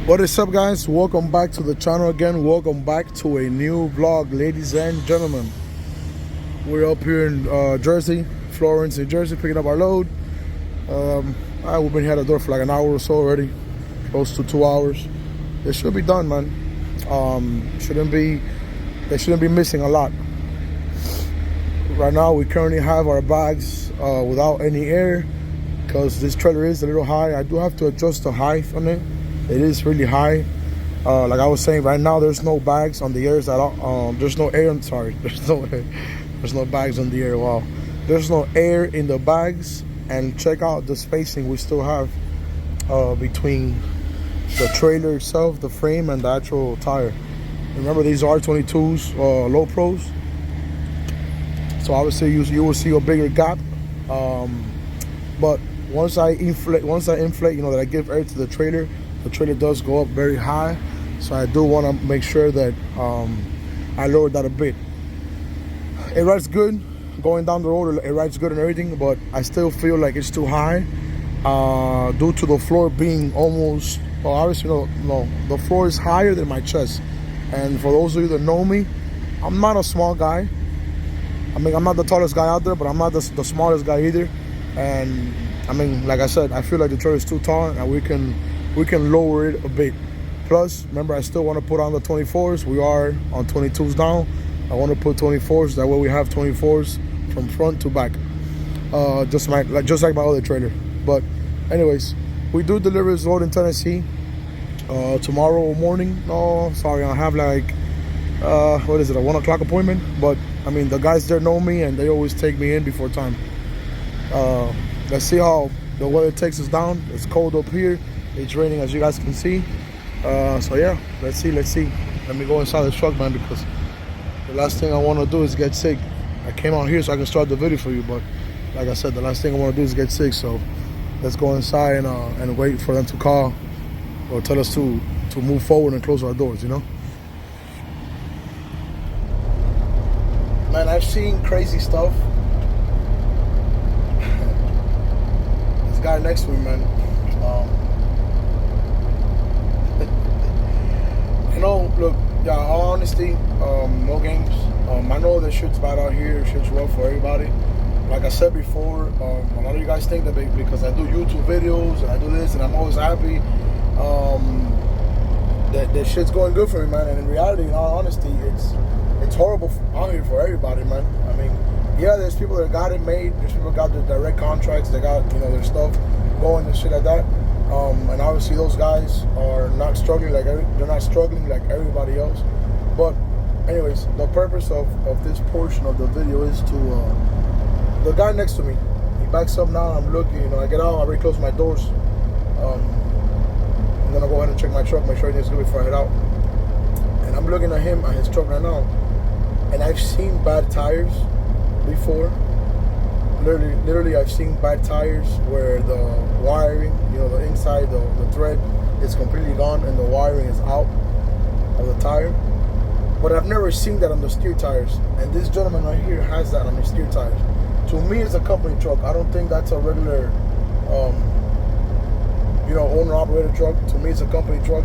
What is up, guys? Welcome back to the channel again. Welcome back to a new vlog, ladies and gentlemen. We're up here in Jersey, Florence, New Jersey, picking up our load. We've been here at the door for like an hour or so already, close to 2 hours. It should be done, man. They shouldn't be missing a lot. Right now, we currently have our bags without any air because this trailer is a little high. I do have to adjust the height on it. It is really high. Like I was saying, right now there's no bags on the airs at all. There's no air. There's no bags on the air. Wow. There's no air in the bags. And check out the spacing we still have between the trailer itself, the frame, and the actual tire. Remember, these are 22s, low pros. So obviously you will see a bigger gap. But once I inflate, that I give air to the trailer does go up very high. So I do want to make sure that I lowered that a bit. It rides good going down the road. It rides good and everything, but I still feel like it's too high due to the floor being almost, well, obviously no, the floor is higher than my chest. And for those of you that know me, I'm not a small guy. I mean, I'm not the tallest guy out there, but I'm not the smallest guy either. And I mean, like I said, I feel like the trailer is too tall, and we can lower it a bit. Plus, remember, I still want to put on the 24s. We are on 22s now. I want to put 24s. That way we have 24s from front to back, just like my other trailer. But anyways, we do deliver this load in Tennessee tomorrow morning. No, sorry, I have like what is it, a 1 o'clock appointment? But I mean, the guys there know me, and they always take me in before time. Let's see how the weather takes us down. It's cold up here. It's raining, as you guys can see. So yeah, let's see. Let me go inside the truck, man, because the last thing I want to do is get sick. I came out here so I can start the video for you, but like I said, the last thing I want to do is get sick. So let's go inside and wait for them to call or tell us to move forward and close our doors, you know? Man, I've seen crazy stuff. This guy next to me, man. You know, look, yeah, all honesty, no games. I know that shit's bad out here, shit's rough for everybody. Like I said before, a lot of you guys think that because I do YouTube videos and I do this and I'm always happy, that shit's going good for me, man. And in reality, in all honesty, it's horrible out here for everybody, man. I mean, yeah, there's people that got it made. There's people that got their direct contracts. They got, their stuff going and shit like that. And obviously those guys are not struggling like everybody else. But anyways, the purpose of this portion of the video is to the guy next to me. He backs up now. I'm looking. I get out. I already closed my doors. I'm gonna go ahead and check my truck, make sure everything's good before I head out. And I'm looking at him at his truck right now, and I've seen bad tires before. Literally, I've seen bad tires where the wiring, the inside, the thread is completely gone and the wiring is out of the tire. But I've never seen that on the steer tires. And this gentleman right here has that on his steer tires. To me, it's a company truck. I don't think that's a regular, owner-operator truck. To me, it's a company truck.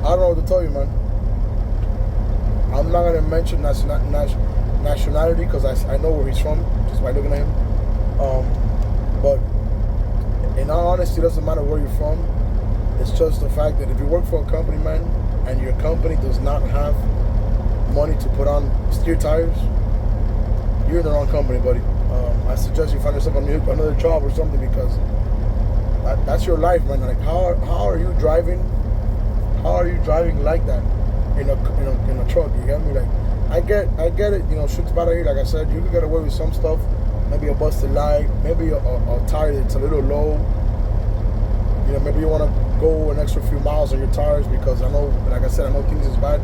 I don't know what to tell you, man. I'm not gonna mention nationality because I know where he's from just by looking at him. But in all honesty, it doesn't matter where you're from. It's just the fact that if you work for a company, man, and your company does not have money to put on steer tires, you're in the wrong company, buddy. I suggest you find yourself another job or something, because that's your life, man. Like, how are you driving? How are you driving like that in a truck? You get me? Like, I get it. Shit's bad out here. Like I said, you can get away with some stuff. Maybe a busted light. Maybe a tire that's a little low. Maybe you want to go an extra few miles on your tires because I know, like I said, I know things is bad.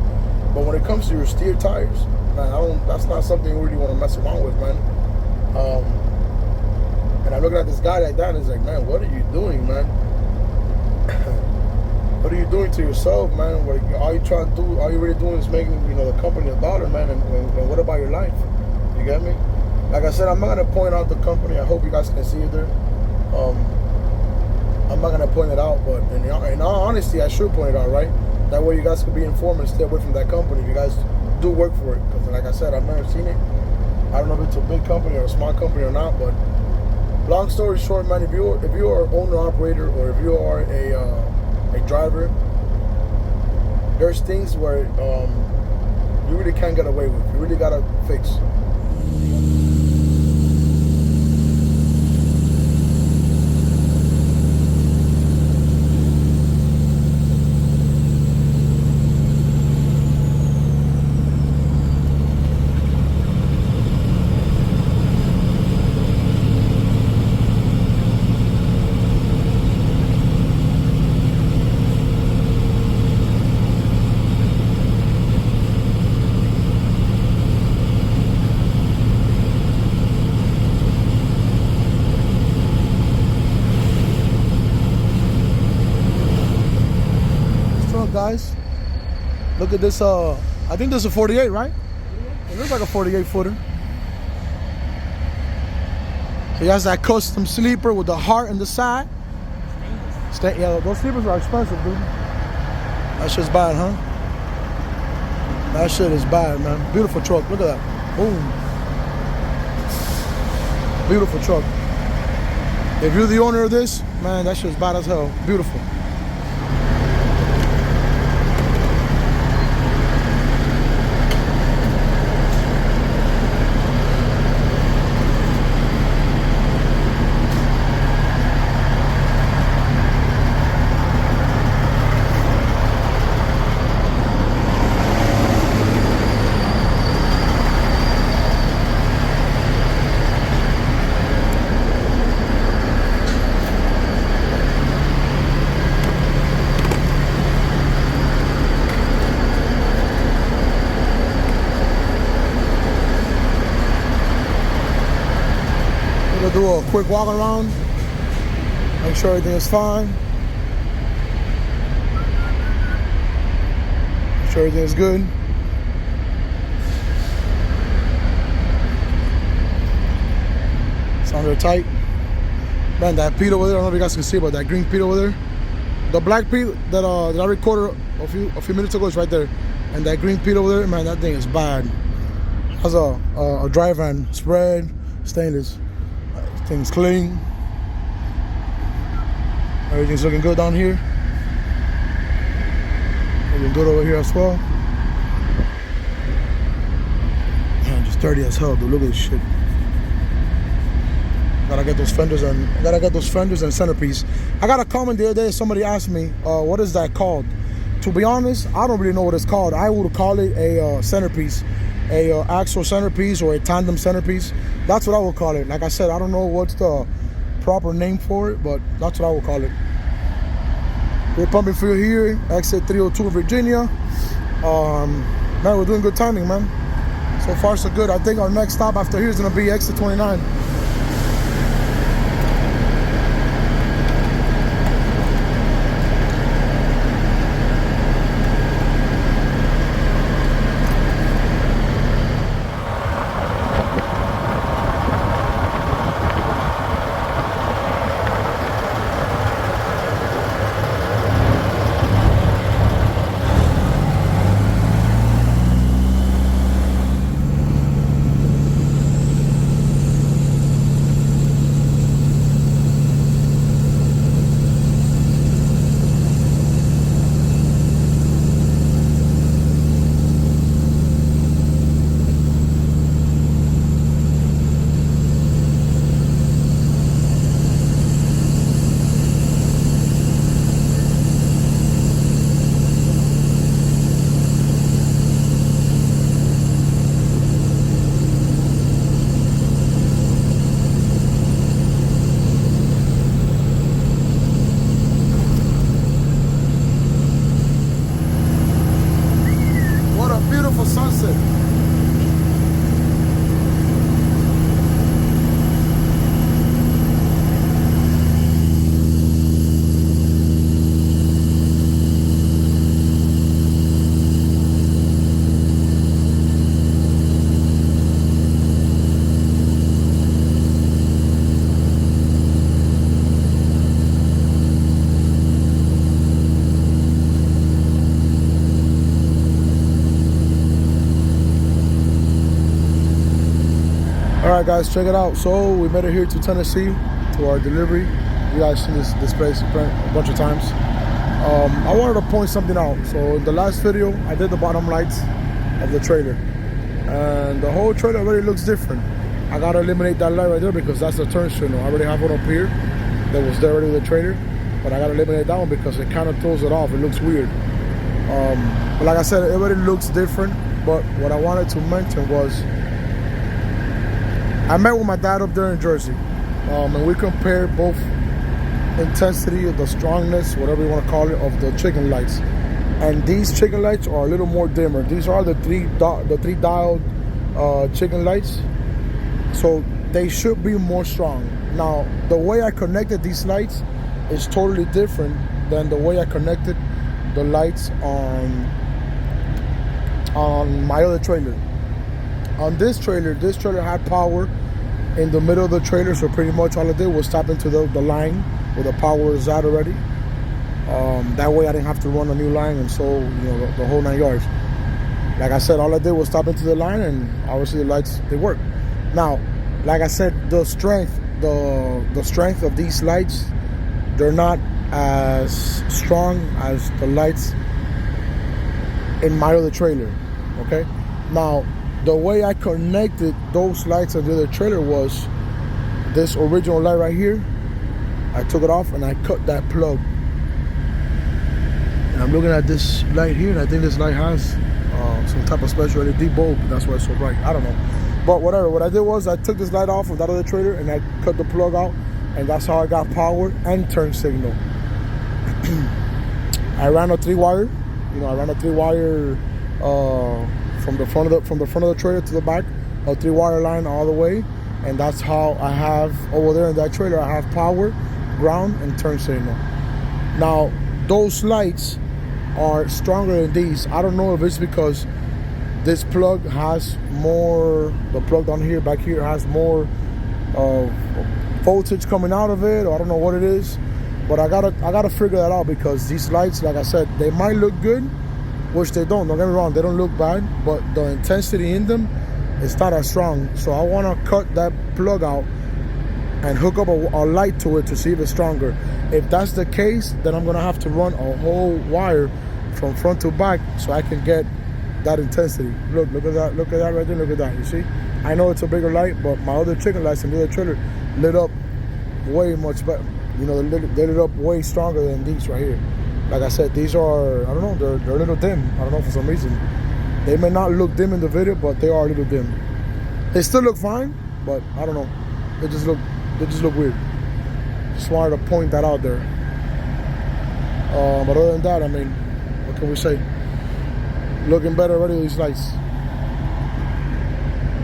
But when it comes to your steer tires, man, that's not something you really want to mess around with, man. And I'm looking at this guy like that, and it's like, man, what are you doing, man? What are you doing to yourself, man? All you really doing is making, the company a dollar, man. And what about your life? You get me? Like I said, I'm not gonna point out the company. I hope you guys can see it there. I'm not gonna point it out, but in all honesty, I should point it out, right? That way you guys can be informed and stay away from that company if you guys do work for it. Because like I said, I've never seen it. I don't know if it's a big company or a small company or not, but long story short, man, if you are owner operator or if you are a driver, there's things where you really can't get away with. You really gotta fix. Guys, look at this. I think this is a 48, right? It looks like a 48 footer. He has that custom sleeper with the heart in the side. Yeah, those sleepers are expensive, dude. That shit's bad, huh? That shit is bad, man. Beautiful truck. Look at that. Boom. Beautiful truck. If you're the owner of this, man, that shit's bad as hell. Beautiful. Do a quick walk around, make sure everything is fine, make sure everything is good. It's under tight. Man, that Pete over there, I don't know if you guys can see, but that green Pete over there, the black Pete that I recorded a few minutes ago is right there, and that green Pete over there, man, that thing is bad. It has a dry van spread, stainless. Things clean. Everything's looking good down here. Looking good over here as well. Man, just dirty as hell, dude. Look at this shit. Gotta get those fenders and centerpiece. I got a comment the other day. Somebody asked me, "What is that called?" To be honest, I don't really know what it's called. I would call it a centerpiece. Axle centerpiece or a tandem centerpiece. That's what I would call it. Like I said, I don't know what's the proper name for it, but that's what I would call it. We're pumping fuel here, exit 302 Virginia. Man, we're doing good timing, man. So far, so good. I think our next stop after here is gonna be exit 29. Alright guys, check it out. So we made it here to Tennessee to our delivery. You guys seen this place a bunch of times. I wanted to point something out. So in the last video, I did the bottom lights of the trailer, and the whole trailer already looks different. I gotta eliminate that light right there because that's the turn signal. I already have one up here that was there already with the trailer, but I gotta eliminate that one because it kind of throws it off. It looks weird. But like I said, it already looks different. But what I wanted to mention was, I met with my dad up there in Jersey, and we compared both intensity, of the strongness, whatever you want to call it, of the chicken lights. And these chicken lights are a little more dimmer. These are the three dialed chicken lights, so they should be more strong. Now, the way I connected these lights is totally different than the way I connected the lights on my other trailer. On this trailer had power in the middle of the trailer, so pretty much all I did was tap into the line where the power is at already. That way I didn't have to run a new line, and so the whole 9 yards. Like I said, all I did was tap into the line, and obviously the lights, they work. Now, like I said, the strength of these lights, they're not as strong as the lights in my other trailer. Okay, now the way I connected those lights on the other trailer was this original light right here. I took it off and I cut that plug. And I'm looking at this light here, and I think this light has some type of special LED bulb. That's why it's so bright. I don't know. But whatever. What I did was I took this light off of that other trailer and I cut the plug out, and that's how I got power and turn signal. I ran a 3-wire. I ran a 3-wire from the front of the trailer to the back, a 3-wire line all the way, and that's how I have over there in that trailer. I have power, ground, and turn signal. Now, those lights are stronger than these. I don't know if it's because this plug has more, the plug down here, back here, has more voltage coming out of it, or I don't know what it is. But I gotta figure that out, because these lights, like I said, they might look good, which they don't get me wrong, they don't look bad, but the intensity in them is not as strong. So I wanna cut that plug out and hook up a light to it to see if it's stronger. If that's the case, then I'm gonna have to run a whole wire from front to back so I can get that intensity. Look at that right there, look at that, you see? I know it's a bigger light, but my other chicken lights in the other trailer lit up way much better. They lit up way stronger than these right here. Like I said, these are, I don't know, they're a little dim. I don't know, for some reason. They may not look dim in the video, but they are a little dim. They still look fine, but I don't know. They just look weird. Just wanted to point that out there. But other than that, I mean, what can we say? Looking better already, these lights.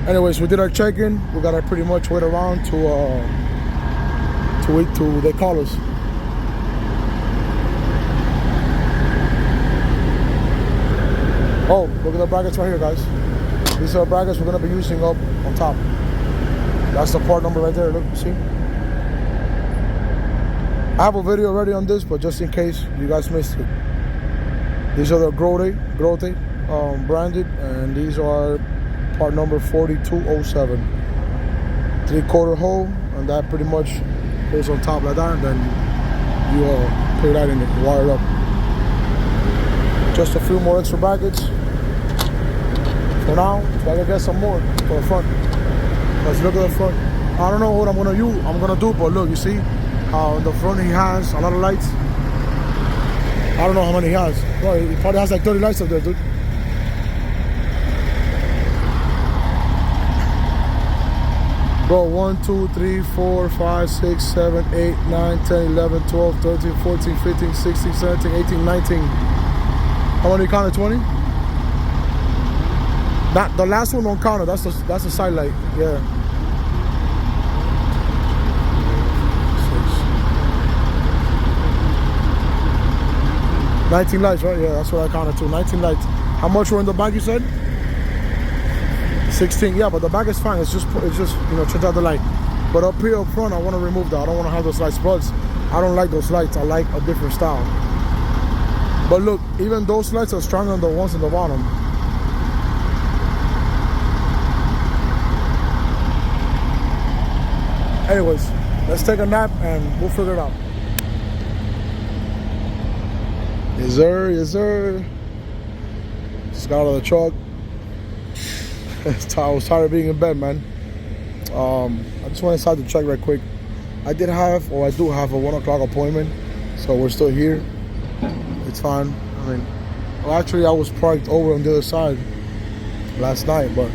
Anyways, we did our check-in. We gotta pretty much wait around to they call us. Oh, look at the brackets right here, guys. These are brackets we're gonna be using up on top. That's the part number right there. Look, see? I have a video already on this, but just in case you guys missed it. These are the Grote branded, and these are part number 4207. 3/4 hole, and that pretty much goes on top like that, and then you put that in it, wire it up. Just a few more extra brackets for now, so I can get some more for the front. Let's look at the front. I don't know what I'm gonna do, but look, you see how in the front he has a lot of lights. I don't know how many he has. Well, he probably has like 30 lights up there, dude. Bro, 1, 2, 3, 4, 5, 6, 7, 8, 9, 10, 11, 12, 13, 14, 15, 16, 17, 18, 19. How many counted? 20? That the last one don't count. That's the side light. Yeah. 19 lights, right? Yeah, that's what I counted too. 19 lights. How much were in the back, you said? 16. Yeah, but the back is fine. It's just change out the light. But up here up front, I want to remove that. I don't want to have those lights. Plus, I don't like those lights. I like a different style. But look, even those lights are stronger than the ones in the bottom. Anyways, let's take a nap and we'll figure it out. Yes, sir. Yes, sir. Just got out of the truck. I was tired of being in bed, man. I just went inside to check right quick. I do have a 1 o'clock appointment, so we're still here. It's fine. I mean, well, actually, I was parked over on the other side last night, but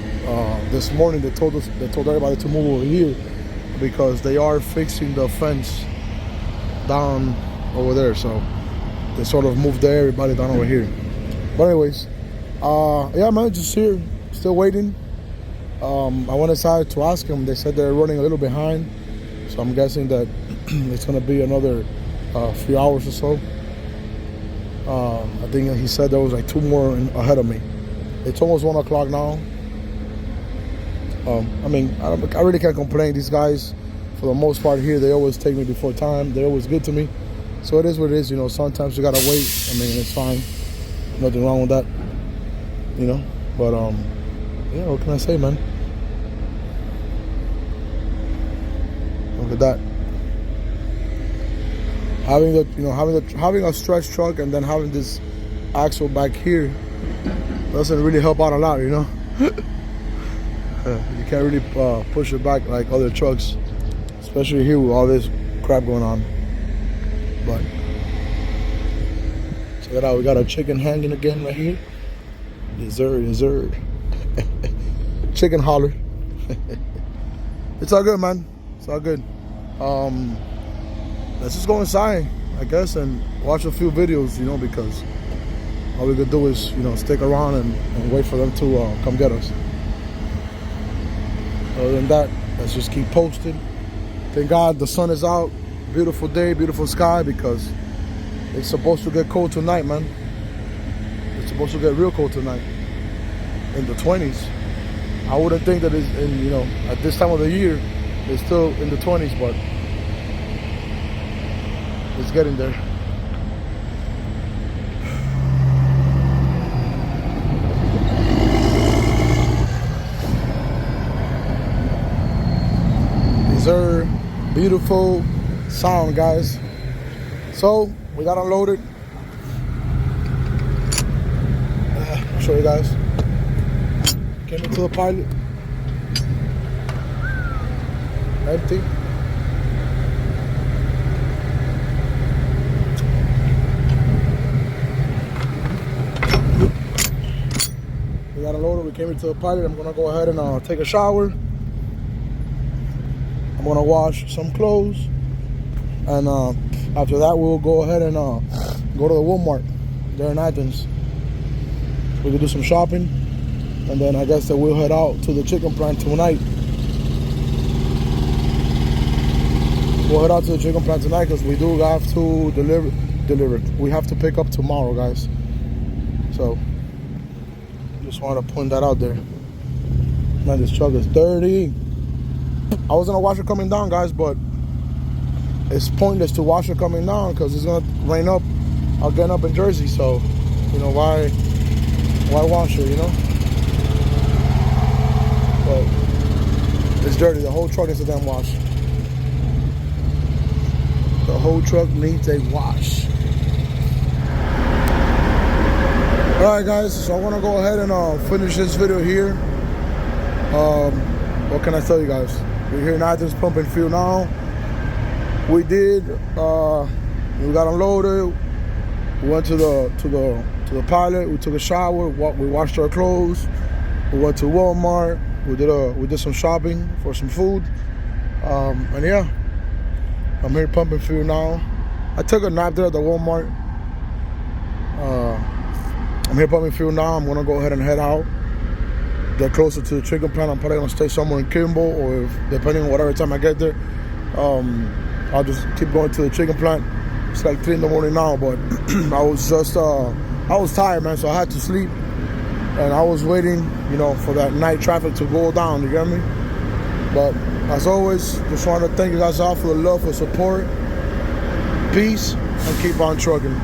this morning they told everybody to move over here because they are fixing the fence down over there. So they sort of moved everybody down over here. But anyways, yeah, man, just here, still waiting. I went inside to ask them. They said they're running a little behind, so I'm guessing that it's gonna be another few hours or so. I think he said there was like 2 more ahead of me. It's almost 1 o'clock now. I mean, I really can't complain. These guys, for the most part here, they always take me before time. They're always good to me. So it is what it is, you know. Sometimes you gotta wait. I mean, it's fine. Nothing wrong with that, you know. But yeah, what can I say, man? Look at that. Having a stretch truck and then having this axle back here doesn't really help out a lot, you know. You can't really push it back like other trucks, especially here with all this crap going on. But check it out, we got a chicken hanging again right here. Dessert. Chicken holler. It's all good, man. It's all good. Let's just go inside, I guess, and watch a few videos, you know, because all we could do is, you know, stick around and wait for them to come get us. Other than that, let's just keep posting. Thank God the sun is out. Beautiful day, beautiful sky, because it's supposed to get cold tonight, man. It's supposed to get real cold tonight. In the 20s. I wouldn't think that it's in, you know, at this time of the year, it's still in the 20s, but it's getting there. These are beautiful sound, guys. So we got unloaded. I'll show you guys. Came into the pilot. Empty. We got unloaded. We came into the pilot. I'm gonna go ahead and take a shower. I'm gonna wash some clothes, and after that we'll go ahead and go to the Walmart there in Athens. We can do some shopping, and then I guess that we'll head out to the chicken plant tonight. We'll head out to the chicken plant tonight because we do have to deliver. We have to pick up tomorrow, guys. So just wanted to point that out there. Man, this truck is dirty. I was gonna wash it coming down, guys, but it's pointless to wash it coming down because it's gonna rain up again up in Jersey. So, you know, why wash it, you know? But it's dirty. The whole truck needs a damn wash. The whole truck needs a wash. Alright, guys, so I want to go ahead and finish this video here. What can I tell you guys? We're here in Athens pumping fuel now. We got unloaded. We went to the pilot. We took a shower. We washed our clothes. We went to Walmart. We did some shopping for some food. And yeah, I'm here pumping fuel now. I took a nap there at the Walmart. I'm here pumping fuel now. I'm gonna go ahead and head out. Get closer to the chicken plant. I'm probably gonna stay somewhere in Kimball, or if, depending on whatever time I get there, I'll just keep going to the chicken plant. It's like 3 in the morning now, but I was tired, man, so I had to sleep. And I was waiting, you know, for that night traffic to go down, you get me? But as always, just want to thank you guys all for the love, for support. Peace, and keep on trucking.